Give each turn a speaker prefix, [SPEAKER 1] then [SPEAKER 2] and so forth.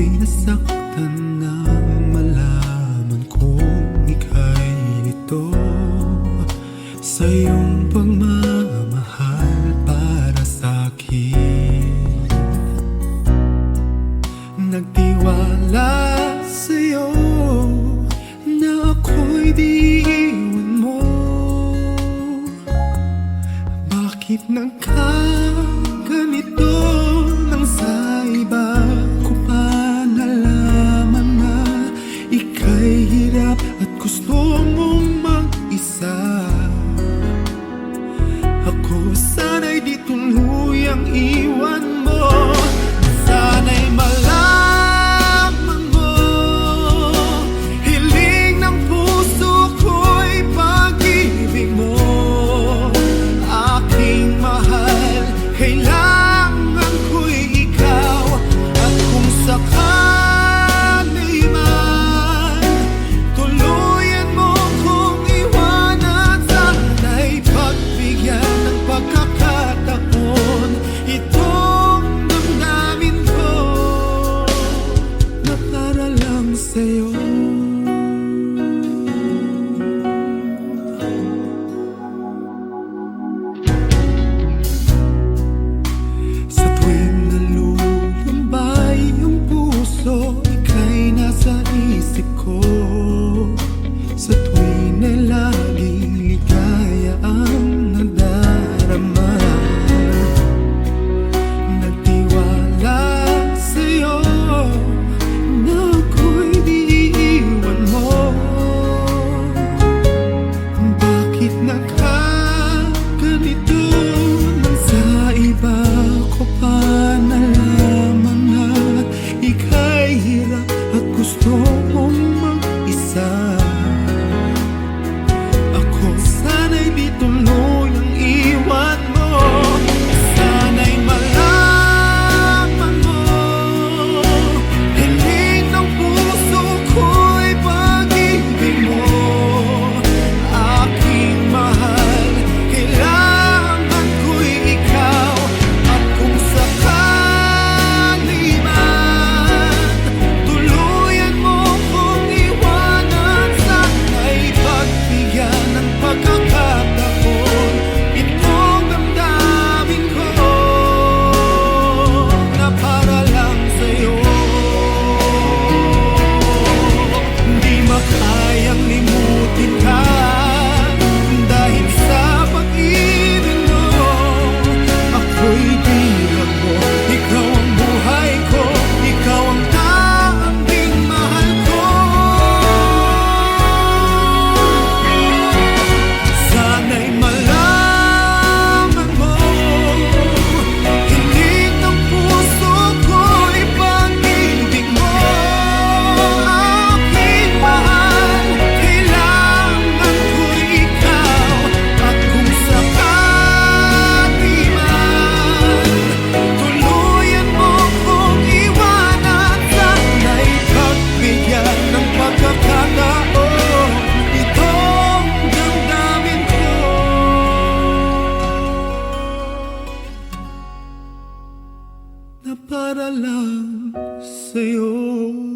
[SPEAKER 1] Ako'y nasaktan na malaman kong ika'y nito sa iyong pagmamahal para sa'kin. Nagtiwala sa'yo na ako'y di iwan mo. Bakit nagkaganito nang sa iba ko pa nalaman na ika'y hirap at gusto mong mag-isa? Ako sana'y di tuluyang iwan mo. Sana'y malaman mo, hiling ng puso ko'y pag-ibig mo. Aking mahal, kailangan ko'y ikaw. At kung sakali man tuluyan mo kong iwanan, sana'y pagbigyan ng pagkakataon itong damdamin ko na para lang sa'yo. Sa tuwing nalulumbay ang puso, ika'y nasa isip ko. Sa tuwing na laging ligaya ang nadarama, nagtiwala sa'yo na ako'y di iiwan mo. Bakit nagkaganito nang sa iba ko pa nalaman na ika'y hirap at gusto mong mag-isa? Ako sana'y di tuluyang iwan mo. Sana'y malaman mo, hiling ng puso ko'y pag-ibig mo. Aking mahal, kailangan ko'y ikaw. At kung sakali man tuluyan mo kong iwanan, sana'y pagbigyan ng pagkakataon itong damdamin ko na para lang sa'yo. Di makayang limutin ka dahil sa pag-ibig mo. Ako'y bilang mo, ikaw ang buhay ko, ikaw ang tanging mahal ko. Sana'y malaman mo, hiling ng puso ko'y pag-ibig mo. Aking mahal, kailangan ko'y ikaw. At kung sakali man tuluyan mo kong iwanan, sana'y pagbigyan ng pagkakataon itong damdamin ko na para lang sa'yo.